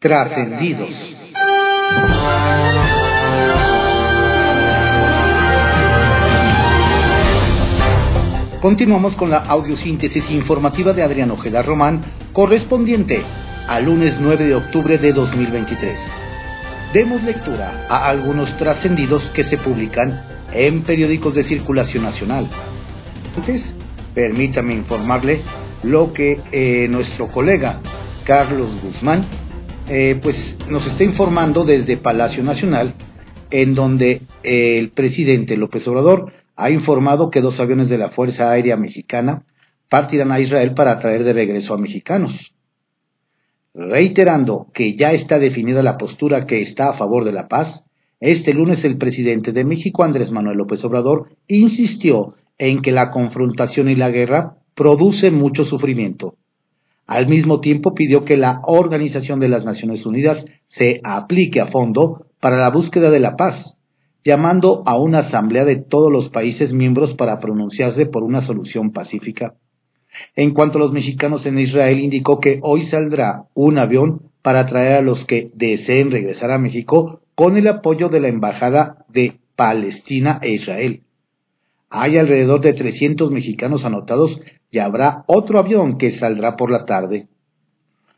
Trascendidos. Continuamos con la audiosíntesis informativa de Adrián Ojeda Román, correspondiente al lunes 9 de octubre de 2023. Demos lectura a algunos trascendidos que se publican en periódicos de circulación nacional. Antes, permítame informarle lo que nuestro colega Carlos Guzmán nos está informando desde Palacio Nacional, en donde el presidente López Obrador ha informado que 2 aviones de la Fuerza Aérea Mexicana partirán a Israel para traer de regreso a mexicanos. Reiterando que ya está definida la postura que está a favor de la paz, este lunes el presidente de México, Andrés Manuel López Obrador, insistió en que la confrontación y la guerra produce mucho sufrimiento. Al mismo tiempo pidió que la Organización de las Naciones Unidas se aplique a fondo para la búsqueda de la paz, llamando a una asamblea de todos los países miembros para pronunciarse por una solución pacífica. En cuanto a los mexicanos en Israel, indicó que hoy saldrá un avión para traer a los que deseen regresar a México con el apoyo de la Embajada de Palestina e Israel. Hay alrededor de 300 mexicanos anotados y habrá otro avión que saldrá por la tarde.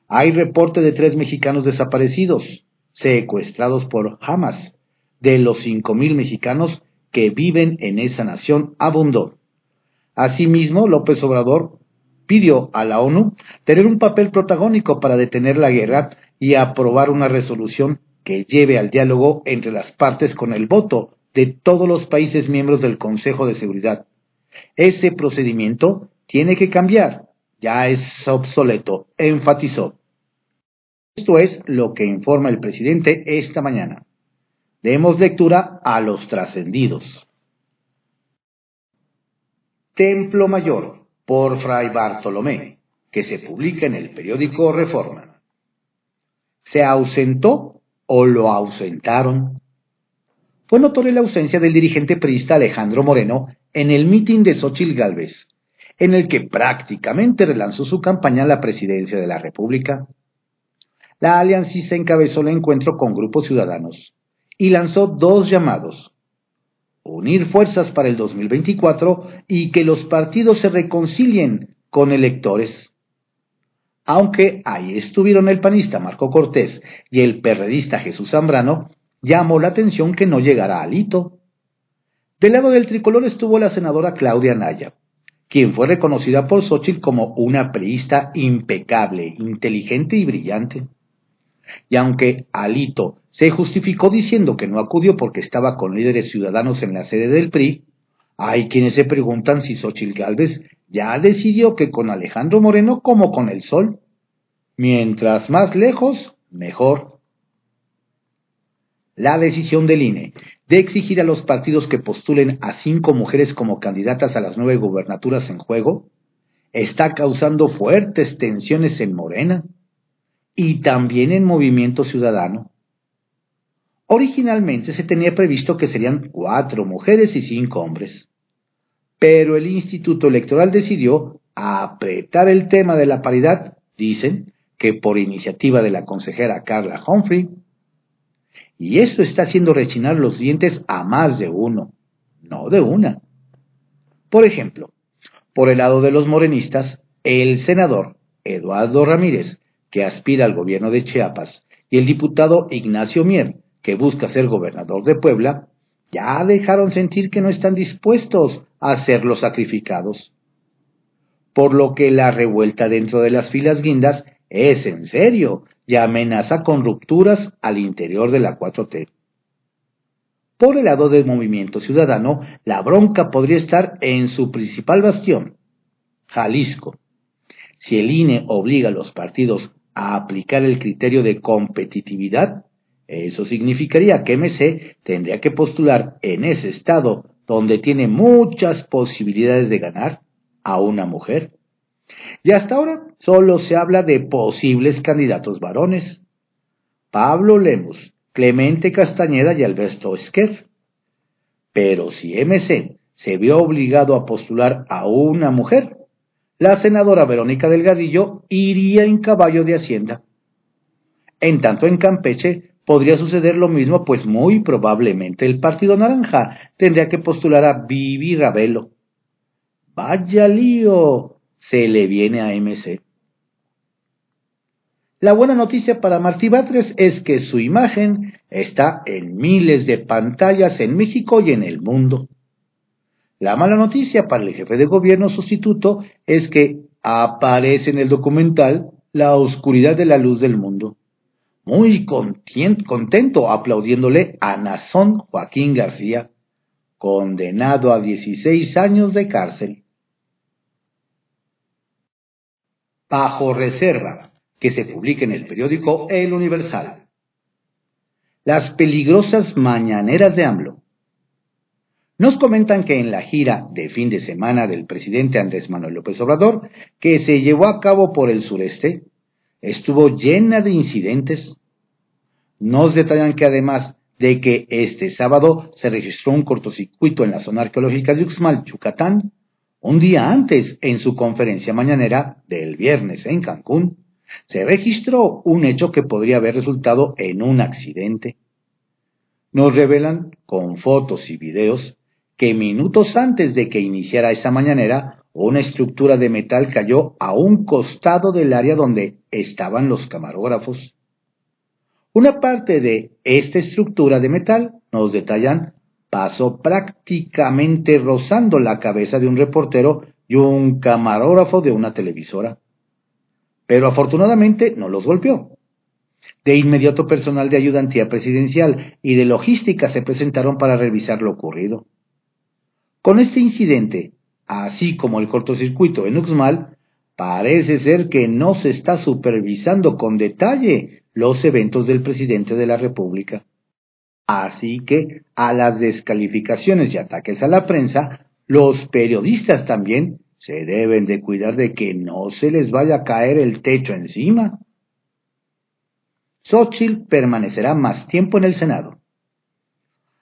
Hay reporte de 3 mexicanos desaparecidos, secuestrados por Hamas, de los 5,000 mexicanos que viven en esa nación, abundó. Asimismo, López Obrador pidió a la ONU tener un papel protagónico para detener la guerra y aprobar una resolución que lleve al diálogo entre las partes con el voto de todos los países miembros del Consejo de Seguridad. Ese procedimiento tiene que cambiar, ya es obsoleto, enfatizó. Esto es lo que informa el presidente esta mañana. Demos lectura a los trascendidos. Templo Mayor, por Fray Bartolomé, que se publica en el periódico Reforma. ¿Se ausentó o lo ausentaron? Fue notoria la ausencia del dirigente priista Alejandro Moreno en el mitin de Xóchitl Gálvez, en el que prácticamente relanzó su campaña a la presidencia de la República. La aliancista encabezó el encuentro con grupos ciudadanos y lanzó 2 llamados: unir fuerzas para el 2024 y que los partidos se reconcilien con electores. Aunque ahí estuvieron el panista Marco Cortés y el perredista Jesús Zambrano, llamó la atención que no llegara Alito. Del lado del tricolor estuvo la senadora Claudia Anaya, quien fue reconocida por Xóchitl como una priista impecable, inteligente y brillante. Y aunque Alito se justificó diciendo que no acudió porque estaba con líderes ciudadanos en la sede del PRI, hay quienes se preguntan si Xóchitl Gálvez ya decidió que con Alejandro Moreno como con el sol. Mientras más lejos, mejor. La decisión del INE de exigir a los partidos que postulen a 5 mujeres como candidatas a las 9 gubernaturas en juego está causando fuertes tensiones en Morena y también en Movimiento Ciudadano. Originalmente se tenía previsto que serían 4 mujeres y 5 hombres, pero el Instituto Electoral decidió apretar el tema de la paridad, dicen que por iniciativa de la consejera Carla Humphrey, y eso está haciendo rechinar los dientes a más de uno, no de una. Por ejemplo, por el lado de los morenistas, el senador Eduardo Ramírez, que aspira al gobierno de Chiapas, y el diputado Ignacio Mier, que busca ser gobernador de Puebla, ya dejaron sentir que no están dispuestos a ser los sacrificados. Por lo que la revuelta dentro de las filas guindas es en serio y amenaza con rupturas al interior de la 4T. Por el lado del Movimiento Ciudadano, la bronca podría estar en su principal bastión, Jalisco. Si el INE obliga a los partidos a aplicar el criterio de competitividad, eso significaría que MC tendría que postular en ese estado, donde tiene muchas posibilidades de ganar, a una mujer. Y hasta ahora solo se habla de posibles candidatos varones: Pablo Lemus, Clemente Castañeda y Alberto Esquer. Pero si MC se vio obligado a postular a una mujer, la senadora Verónica Delgadillo iría en caballo de Hacienda. En tanto, en Campeche podría suceder lo mismo, pues muy probablemente el Partido Naranja tendría que postular a Vivi Ravelo. ¡Vaya lío! Se le viene a MC. La buena noticia para Martí Batres es que su imagen está en miles de pantallas en México y en el mundo. La mala noticia para el jefe de gobierno sustituto es que aparece en el documental La oscuridad de la luz del mundo. Muy contento aplaudiéndole a Nazón Joaquín García, condenado a 16 años de cárcel. Bajo reserva, que se publica en el periódico El Universal. Las peligrosas mañaneras de AMLO. Nos comentan que en la gira de fin de semana del presidente Andrés Manuel López Obrador, que se llevó a cabo por el sureste, estuvo llena de incidentes. Nos detallan que además de que este sábado se registró un cortocircuito en la zona arqueológica de Uxmal, Yucatán, un día antes, en su conferencia mañanera del viernes en Cancún, se registró un hecho que podría haber resultado en un accidente. Nos revelan, con fotos y videos, que minutos antes de que iniciara esa mañanera, una estructura de metal cayó a un costado del área donde estaban los camarógrafos. Una parte de esta estructura de metal, nos detallan, pasó prácticamente rozando la cabeza de un reportero y un camarógrafo de una televisora. Pero afortunadamente no los golpeó. De inmediato personal de ayudantía presidencial y de logística se presentaron para revisar lo ocurrido. Con este incidente, así como el cortocircuito en Uxmal, parece ser que no se está supervisando con detalle los eventos del presidente de la República. Así que, a las descalificaciones y ataques a la prensa, los periodistas también se deben de cuidar de que no se les vaya a caer el techo encima. Xóchitl permanecerá más tiempo en el Senado.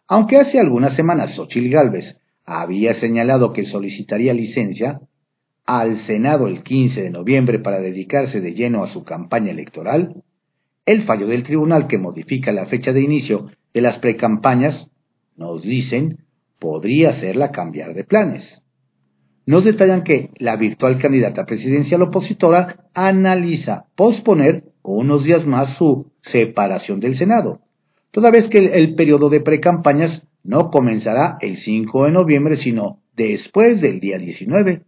Aunque hace algunas semanas Xóchitl Gálvez había señalado que solicitaría licencia al Senado el 15 de noviembre para dedicarse de lleno a su campaña electoral, el fallo del tribunal que modifica la fecha de inicio de las precampañas, nos dicen, podría hacerla cambiar de planes. Nos detallan que la virtual candidata presidencial opositora analiza posponer unos días más su separación del Senado, toda vez que el periodo de precampañas no comenzará el 5 de noviembre, sino después del día 19.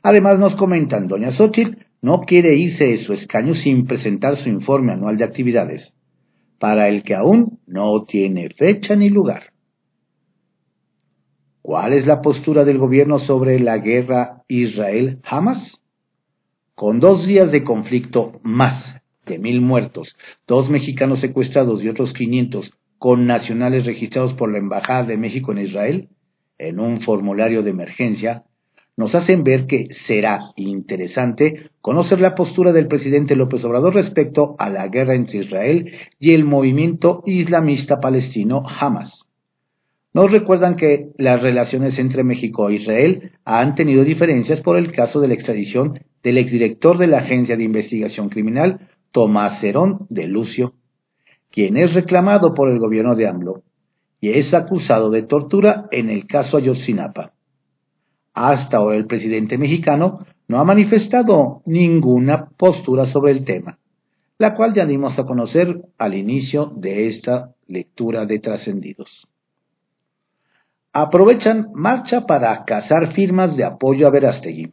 Además nos comentan, doña Xóchitl no quiere irse de su escaño sin presentar su informe anual de actividades, para el que aún no tiene fecha ni lugar. ¿Cuál es la postura del gobierno sobre la guerra Israel-Hamas? Con 2 días de conflicto, más de 1,000 muertos, 2 mexicanos secuestrados y otros 500 connacionales registrados por la Embajada de México en Israel, en un formulario de emergencia, nos hacen ver que será interesante conocer la postura del presidente López Obrador respecto a la guerra entre Israel y el movimiento islamista palestino Hamas. Nos recuerdan que las relaciones entre México e Israel han tenido diferencias por el caso de la extradición del exdirector de la Agencia de Investigación Criminal, Tomás Herón de Lucio, quien es reclamado por el gobierno de AMLO y es acusado de tortura en el caso Ayotzinapa. Hasta ahora el presidente mexicano no ha manifestado ninguna postura sobre el tema, la cual ya dimos a conocer al inicio de esta lectura de Trascendidos. Aprovechan marcha para cazar firmas de apoyo a Verástegui.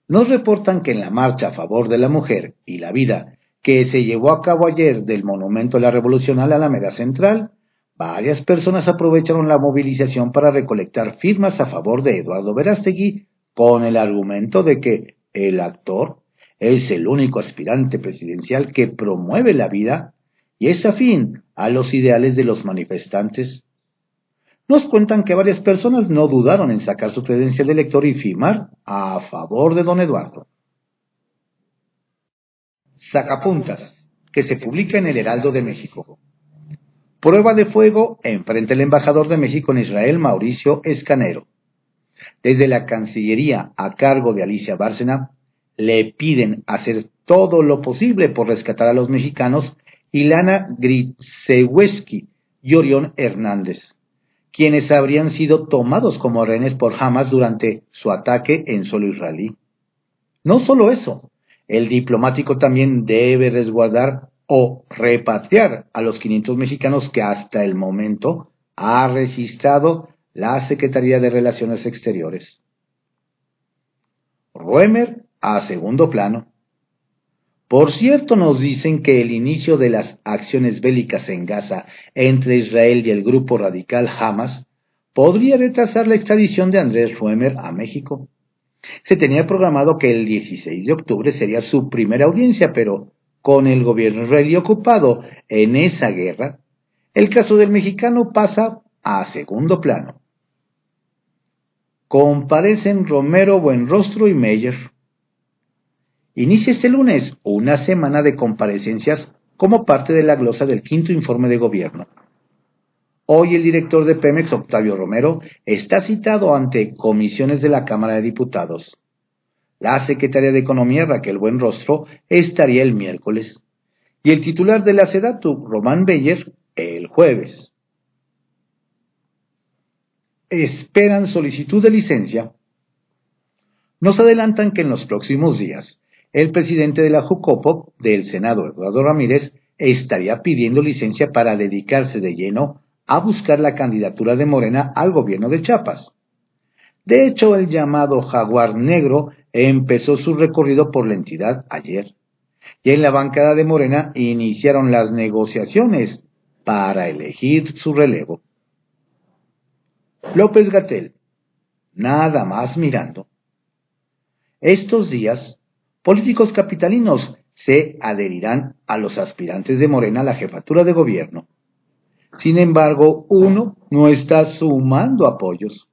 Nos reportan que en la marcha a favor de la mujer y la vida que se llevó a cabo ayer del Monumento a la Revolución a la Alameda Central, varias personas aprovecharon la movilización para recolectar firmas a favor de Eduardo Verástegui con el argumento de que el actor es el único aspirante presidencial que promueve la vida y es afín a los ideales de los manifestantes. Nos cuentan que varias personas no dudaron en sacar su credencial de elector y firmar a favor de don Eduardo. Sacapuntas, que se publica en el Heraldo de México. Prueba de fuego enfrente al embajador de México en Israel, Mauricio Escanero. Desde la Cancillería, a cargo de Alicia Bárcena, le piden hacer todo lo posible por rescatar a los mexicanos Ilana Gritsewski y Orión Hernández, quienes habrían sido tomados como rehenes por Hamas durante su ataque en suelo israelí. No solo eso, el diplomático también debe resguardar o repatriar a los 500 mexicanos que hasta el momento ha registrado la Secretaría de Relaciones Exteriores. Roemer a segundo plano. Por cierto, nos dicen que el inicio de las acciones bélicas en Gaza entre Israel y el grupo radical Hamas podría retrasar la extradición de Andrés Roemer a México. Se tenía programado que el 16 de octubre sería su primera audiencia, pero con el gobierno israelí ocupado en esa guerra, el caso del mexicano pasa a segundo plano. Comparecen Romero, Buenrostro y Meyer. Inicia este lunes una semana de comparecencias como parte de la glosa del quinto informe de gobierno. Hoy el director de Pemex, Octavio Romero, está citado ante comisiones de la Cámara de Diputados. La secretaria de Economía, Raquel Buenrostro, estaría el miércoles, y el titular de la SEDATU, Román Beyer, el jueves. Esperan solicitud de licencia. Nos adelantan que en los próximos días, el presidente de la Jucopo, del Senado, Eduardo Ramírez, estaría pidiendo licencia para dedicarse de lleno a buscar la candidatura de Morena al gobierno de Chiapas. De hecho, el llamado Jaguar Negro empezó su recorrido por la entidad ayer, y en la bancada de Morena iniciaron las negociaciones para elegir su relevo. López-Gatell, nada más mirando. Estos días, políticos capitalinos se adherirán a los aspirantes de Morena a la jefatura de gobierno. Sin embargo, uno no está sumando apoyos.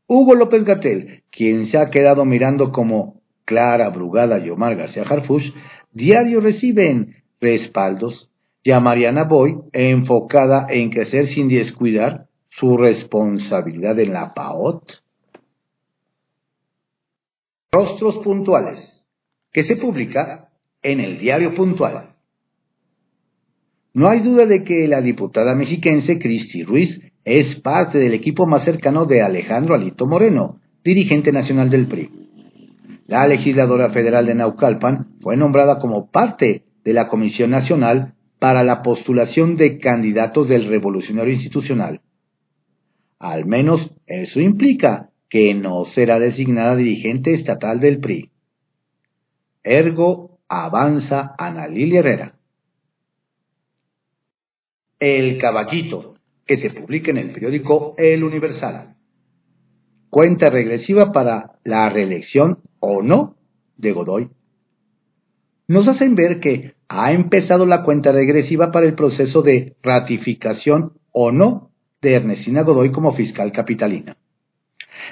Hugo López-Gatell, quien se ha quedado mirando como Clara Brugada y Omar García Harfuch, diario reciben respaldos, y a Mariana Boy, enfocada en crecer sin descuidar su responsabilidad en la PAOT. Rostros puntuales, que se publica en el Diario Puntual. No hay duda de que la diputada mexiquense Cristi Ruiz es parte del equipo más cercano de Alejandro Alito Moreno, dirigente nacional del PRI. La legisladora federal de Naucalpan fue nombrada como parte de la Comisión Nacional para la postulación de candidatos del Revolucionario Institucional. Al menos eso implica que no será designada dirigente estatal del PRI. Ergo, avanza Ana Lilia Herrera. El Caballito, que se publica en el periódico El Universal. Cuenta regresiva para la reelección o no de Godoy. Nos hacen ver que ha empezado la cuenta regresiva para el proceso de ratificación o no de Ernestina Godoy como fiscal capitalina.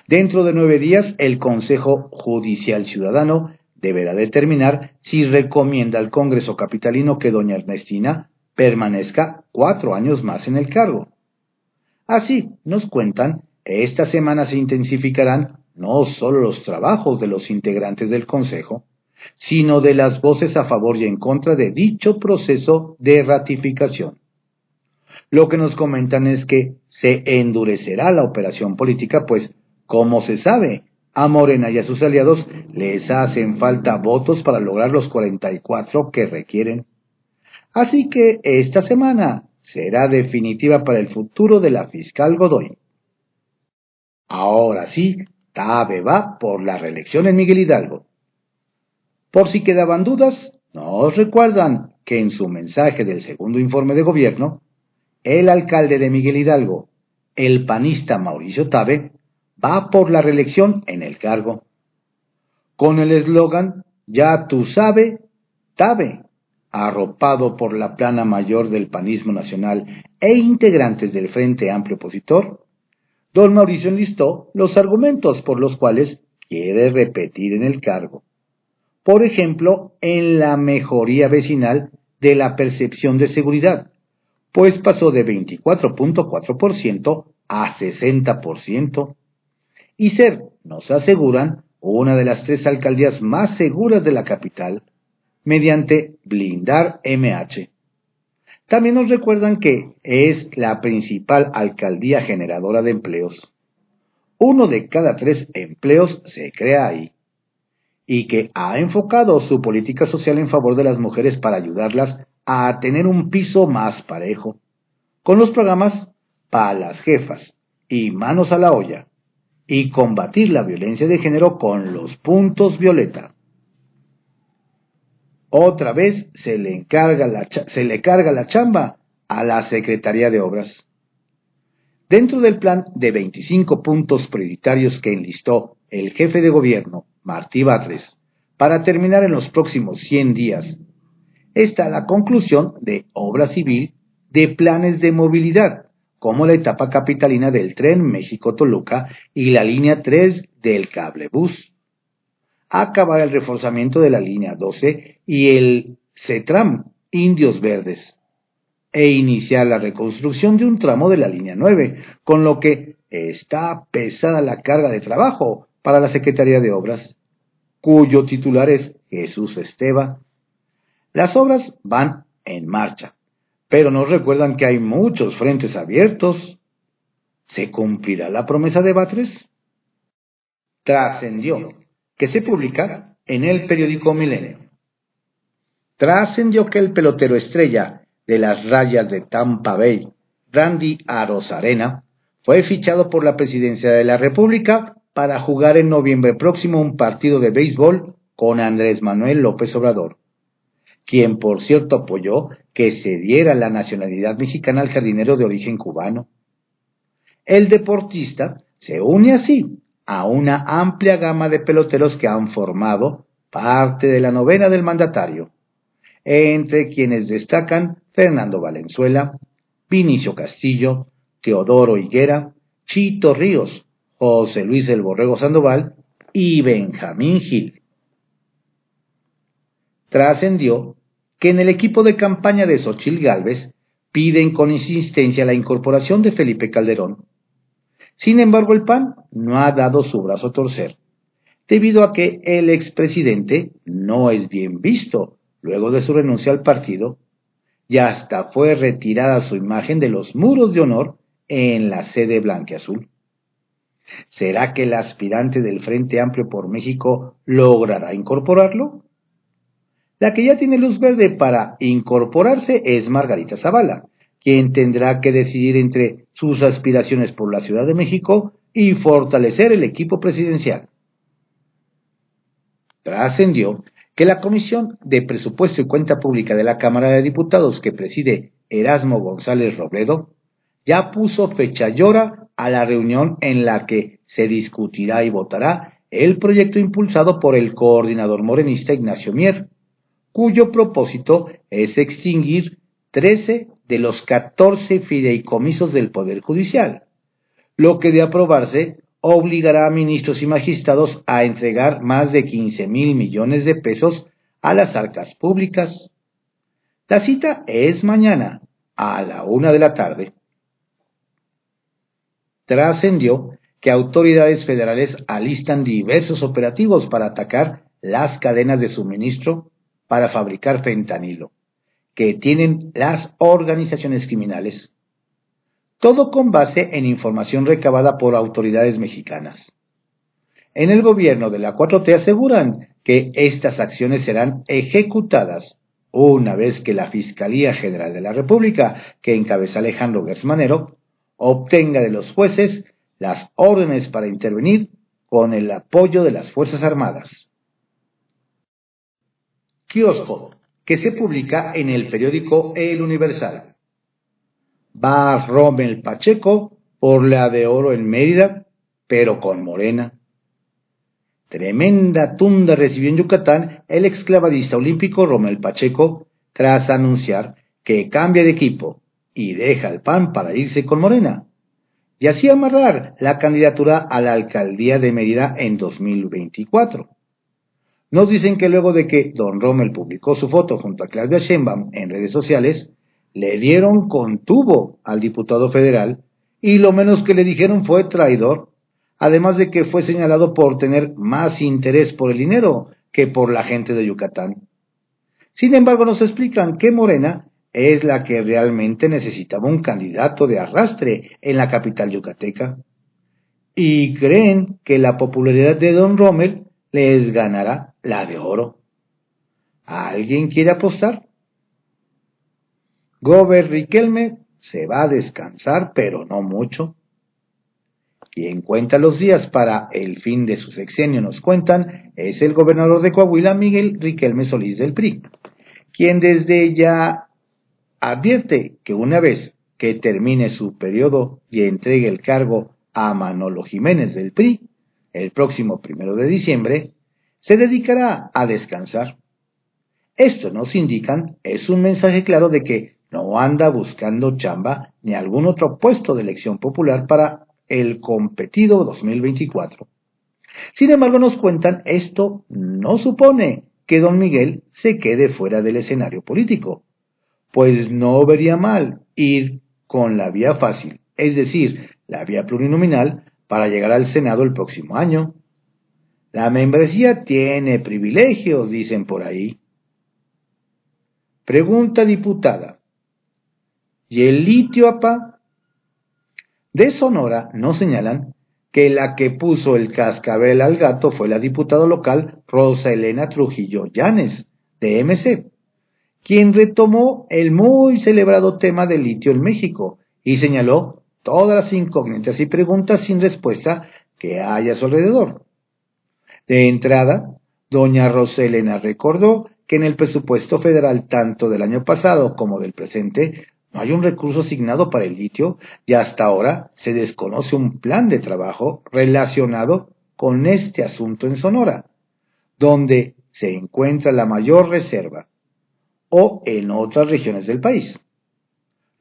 Dentro de 9 días, el Consejo Judicial Ciudadano deberá determinar si recomienda al Congreso capitalino que doña Ernestina permanezca 4 años más en el cargo. Así, nos cuentan, esta semana se intensificarán no solo los trabajos de los integrantes del Consejo, sino de las voces a favor y en contra de dicho proceso de ratificación. Lo que nos comentan es que se endurecerá la operación política, pues, como se sabe, a Morena y a sus aliados les hacen falta votos para lograr los 44 que requieren. Así que esta semana será definitiva para el futuro de la fiscal Godoy. Ahora sí, Tabe va por la reelección en Miguel Hidalgo. Por si quedaban dudas, nos recuerdan que en su mensaje del segundo informe de gobierno, el alcalde de Miguel Hidalgo, el panista Mauricio Tabe, va por la reelección en el cargo. Con el eslogan, ya tú sabe, Tabe, arropado por la plana mayor del panismo nacional e integrantes del Frente Amplio Opositor, don Mauricio enlistó los argumentos por los cuales quiere repetir en el cargo. Por ejemplo, en la mejoría vecinal de la percepción de seguridad, pues pasó de 24.4% a 60%, y ser, nos aseguran, una de las 3 alcaldías más seguras de la capital, mediante Blindar MH. También nos recuerdan que es la principal alcaldía generadora de empleos. 1 de cada 3 empleos se crea ahí. Y que ha enfocado su política social en favor de las mujeres para ayudarlas a tener un piso más parejo, con los programas para las jefas y manos a la olla, y combatir la violencia de género con los puntos violeta. Otra vez se le carga la chamba a la Secretaría de Obras. Dentro del plan de 25 puntos prioritarios que enlistó el jefe de gobierno, Martí Batres, para terminar en los próximos 100 días, está la conclusión de obra civil de planes de movilidad, como la etapa capitalina del tren México-Toluca y la línea 3 del cablebús. Acabar el reforzamiento de la línea 12 y el CETRAM Indios Verdes, e iniciar la reconstrucción de un tramo de la línea 9, con lo que está pesada la carga de trabajo para la Secretaría de Obras, cuyo titular es Jesús Esteva. Las obras van en marcha, pero nos recuerdan que hay muchos frentes abiertos. ¿Se cumplirá la promesa de Batres? Trascendió que se publica en el periódico Milenio. Trascendió que el pelotero estrella de las Rayas de Tampa Bay, Randy Arozarena, fue fichado por la Presidencia de la República para jugar en noviembre próximo un partido de béisbol con Andrés Manuel López Obrador, quien por cierto apoyó que se diera la nacionalidad mexicana al jardinero de origen cubano. El deportista se une así a una amplia gama de peloteros que han formado parte de la novena del mandatario, entre quienes destacan Fernando Valenzuela, Vinicio Castillo, Teodoro Higuera, Chito Ríos, José Luis El Borrego Sandoval y Benjamín Gil. Trascendió que en el equipo de campaña de Xóchitl Gálvez piden con insistencia la incorporación de Felipe Calderón. Sin embargo, el PAN no ha dado su brazo a torcer, debido a que el expresidente no es bien visto luego de su renuncia al partido, y hasta fue retirada su imagen de los muros de honor en la sede blanquiazul. ¿Será que el aspirante del Frente Amplio por México logrará incorporarlo? La que ya tiene luz verde para incorporarse es Margarita Zavala, quien tendrá que decidir entre sus aspiraciones por la Ciudad de México y fortalecer el equipo presidencial. Trascendió que la Comisión de Presupuesto y Cuenta Pública de la Cámara de Diputados, que preside Erasmo González Robledo, ya puso fecha y hora a la reunión en la que se discutirá y votará el proyecto impulsado por el coordinador morenista Ignacio Mier, cuyo propósito es extinguir 13 de los 14 fideicomisos del Poder Judicial, lo que de aprobarse obligará a ministros y magistrados a entregar más de 15,000 millones de pesos a las arcas públicas. La cita es mañana, a la 1 de la tarde. Trascendió que autoridades federales alistan diversos operativos para atacar las cadenas de suministro para fabricar fentanilo, que tienen las organizaciones criminales. Todo con base en información recabada por autoridades mexicanas. En el gobierno de la 4T aseguran que estas acciones serán ejecutadas una vez que la Fiscalía General de la República, que encabeza Alejandro Gertz Manero, obtenga de los jueces las órdenes para intervenir con el apoyo de las Fuerzas Armadas. Kiosco, que se publica en el periódico El Universal. Va Rommel Pacheco por la de oro en Mérida, pero con Morena. Tremenda tunda recibió en Yucatán el exclavadista olímpico Rommel Pacheco tras anunciar que cambia de equipo y deja el PAN para irse con Morena, y así amarrar la candidatura a la alcaldía de Mérida en 2024. Nos dicen que luego de que don Rommel publicó su foto junto a Claudia Sheinbaum en redes sociales, le dieron con tubo al diputado federal y lo menos que le dijeron fue traidor, además de que fue señalado por tener más interés por el dinero que por la gente de Yucatán. Sin embargo, nos explican que Morena es la que realmente necesitaba un candidato de arrastre en la capital yucateca, y creen que la popularidad de Don Rommel les ganará la de oro. ¿Alguien quiere apostar? Gober Riquelme se va a descansar, pero no mucho. Quien cuenta los días para el fin de su sexenio, nos cuentan, es el gobernador de Coahuila, Miguel Riquelme Solís del PRI, quien desde ya advierte que una vez que termine su periodo y entregue el cargo a Manolo Jiménez del PRI, el próximo 1 de diciembre, se dedicará a descansar. Esto, nos indican, es un mensaje claro de que no anda buscando chamba ni algún otro puesto de elección popular para el competido 2024. Sin embargo, nos cuentan, esto no supone que don Miguel se quede fuera del escenario político, pues no vería mal ir con la vía fácil, es decir, la vía plurinominal, para llegar al Senado el próximo año. La membresía tiene privilegios, dicen por ahí. Pregunta diputada: ¿y el litio, apá? De Sonora nos señalan que la que puso el cascabel al gato fue la diputada local Rosa Elena Trujillo Llanes, de MC, quien retomó el muy celebrado tema del litio en México y señaló todas las incógnitas y preguntas sin respuesta que hay a su alrededor. De entrada, doña Rosa Elena recordó que en el presupuesto federal, tanto del año pasado como del presente, no hay un recurso asignado para el litio y hasta ahora se desconoce un plan de trabajo relacionado con este asunto en Sonora, donde se encuentra la mayor reserva, o en otras regiones del país.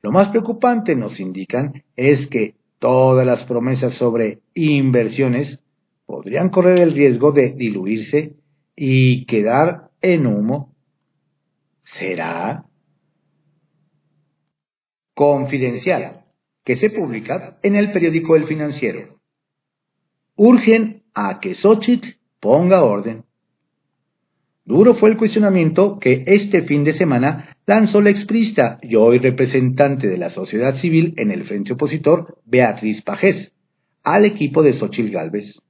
Lo más preocupante, nos indican, es que todas las promesas sobre inversiones podrían correr el riesgo de diluirse y quedar en humo. ¿Será? Confidencial, que se publica en el periódico El Financiero. Urgen a que Xóchitl ponga orden. Duro fue el cuestionamiento que este fin de semana lanzó la expriista y hoy representante de la sociedad civil en el frente opositor, Beatriz Pajés, al equipo de Xóchitl Gálvez.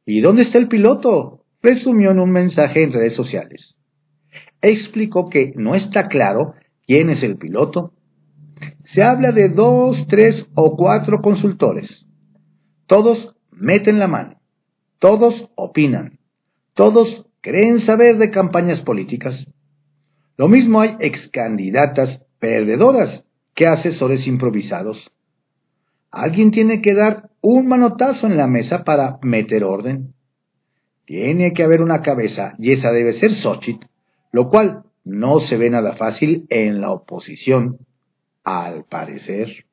¿Y dónde está el piloto?, resumió en un mensaje en redes sociales. Explicó que no está claro quién es el piloto. Se habla de 2, 3 o 4 consultores. Todos meten la mano, todos opinan, todos creen saber de campañas políticas. Lo mismo hay excandidatas perdedoras que asesores improvisados. Alguien tiene que dar un manotazo en la mesa para meter orden. Tiene que haber una cabeza y esa debe ser Xóchitl, lo cual no se ve nada fácil en la oposición, al parecer.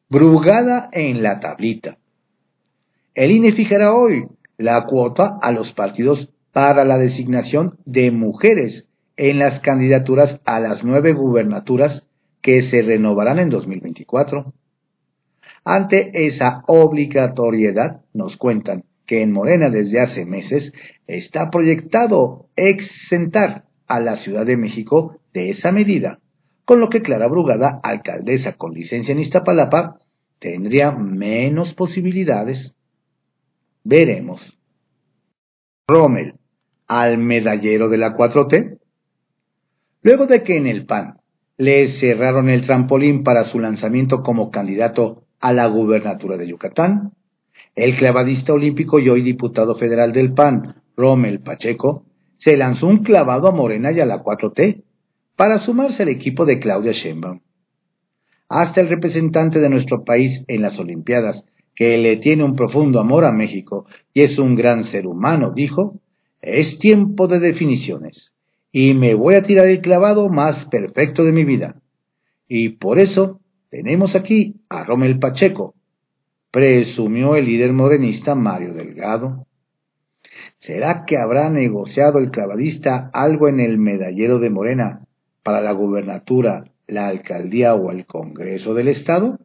Brugada en la tablita. El INE fijará hoy la cuota a los partidos para la designación de mujeres en las candidaturas a las 9 gubernaturas que se renovarán en 2024. Ante esa obligatoriedad, nos cuentan que en Morena desde hace meses está proyectado exentar a la Ciudad de México de esa medida, con lo que Clara Brugada, alcaldesa con licencia en Iztapalapa, tendría menos posibilidades. Veremos. Rommel, al medallero de la 4T. Luego de que en el PAN le cerraron el trampolín para su lanzamiento como candidato a la gubernatura de Yucatán, el clavadista olímpico y hoy diputado federal del PAN, Rommel Pacheco, se lanzó un clavado a Morena y a la 4T para sumarse al equipo de Claudia Sheinbaum. Hasta el representante de nuestro país en las Olimpiadas, que le tiene un profundo amor a México y es un gran ser humano, dijo: es tiempo de definiciones y me voy a tirar el clavado más perfecto de mi vida. Y por eso tenemos aquí a Rommel Pacheco, presumió el líder morenista Mario Delgado. ¿Será que habrá negociado el clavadista algo en el medallero de Morena para la gubernatura, la alcaldía o el Congreso del Estado?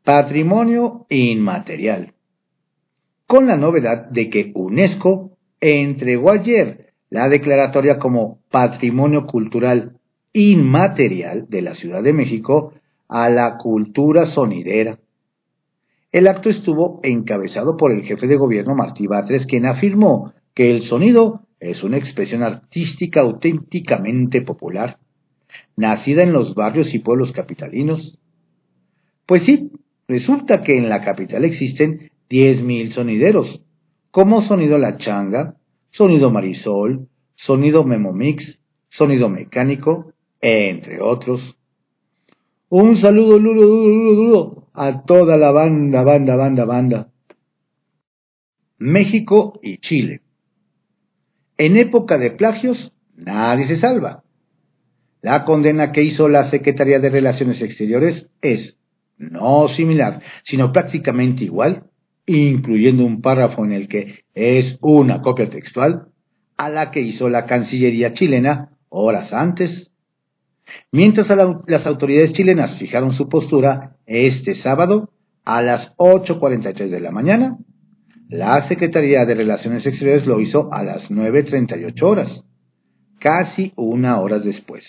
Patrimonio inmaterial. Con la novedad de que UNESCO entregó ayer la declaratoria como Patrimonio Cultural Inmaterial de la Ciudad de México a la cultura sonidera. El acto estuvo encabezado por el jefe de gobierno Martí Batres, quien afirmó que el sonido es una expresión artística auténticamente popular, nacida en los barrios y pueblos capitalinos. Pues sí, resulta que en la capital existen 10.000 sonideros, como Sonido La Changa, Sonido Marisol, Sonido Memomix, Sonido Mecánico, entre otros. Un saludo duro a toda la banda. México y Chile. En época de plagios, nadie se salva. La condena que hizo la Secretaría de Relaciones Exteriores es no similar, sino prácticamente igual, incluyendo un párrafo en el que es una copia textual, a la que hizo la Cancillería chilena horas antes. Mientras las autoridades chilenas fijaron su postura este sábado a las 8:43 de la mañana, la Secretaría de Relaciones Exteriores lo hizo a las 9:38 horas, casi una hora después.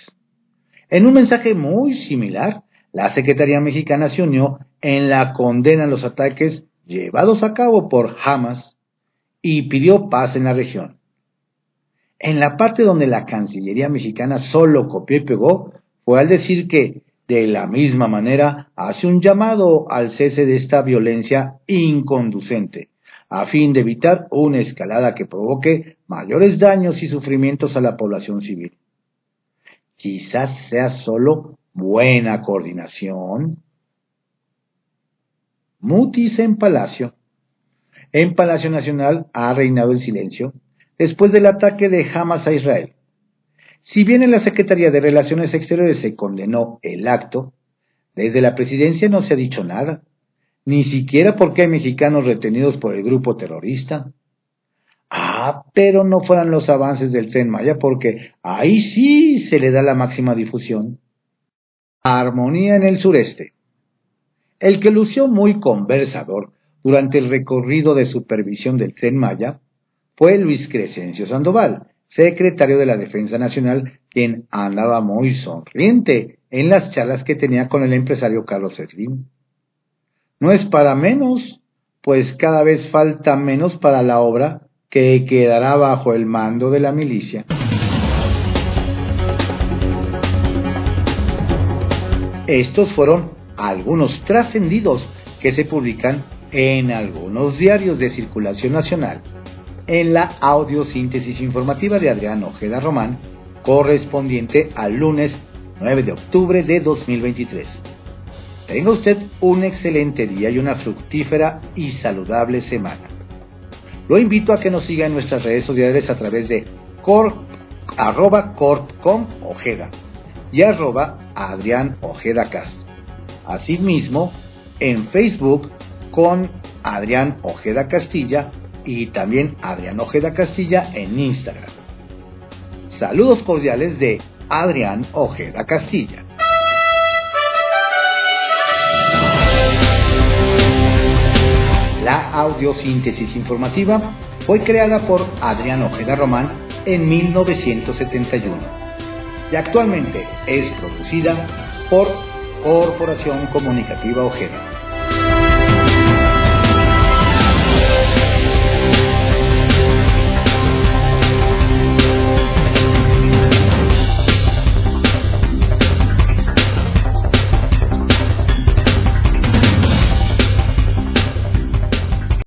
En un mensaje muy similar, la Secretaría mexicana se unió en la condena a los ataques llevados a cabo por Hamas y pidió paz en la región. En la parte donde la Cancillería mexicana solo copió y pegó, fue al decir que, de la misma manera, hace un llamado al cese de esta violencia inconducente, a fin de evitar una escalada que provoque mayores daños y sufrimientos a la población civil. Quizás sea solo buena coordinación. Mutis en Palacio. En Palacio Nacional ha reinado el silencio después del ataque de Hamas a Israel. Si bien en la Secretaría de Relaciones Exteriores se condenó el acto, desde la presidencia no se ha dicho nada, ni siquiera por qué hay mexicanos retenidos por el grupo terrorista. Pero no fueran los avances del Tren Maya, porque ahí sí se le da la máxima difusión. Armonía en el sureste. El que lució muy conversador durante el recorrido de supervisión del Tren Maya fue Luis Crescencio Sandoval, secretario de la Defensa Nacional, quien andaba muy sonriente en las charlas que tenía con el empresario Carlos Slim. No es para menos, pues cada vez falta menos para la obra que quedará bajo el mando de la milicia. Estos fueron algunos trascendidos que se publican en algunos diarios de circulación nacional, en la audiosíntesis informativa de Adrián Ojeda Román, correspondiente al lunes 9 de octubre de 2023. Tenga usted un excelente día y una fructífera y saludable semana. Lo invito a que nos siga en nuestras redes sociales a través de @corpcomojeda y @Adrián Ojeda Cast. Asimismo, en Facebook con Adrián Ojeda Castilla y también Adrián Ojeda Castilla en Instagram. Saludos cordiales de Adrián Ojeda Castilla. La audiosíntesis informativa fue creada por Adrián Ojeda Román en 1971 y actualmente es producida por Corporación Comunicativa Ojeda.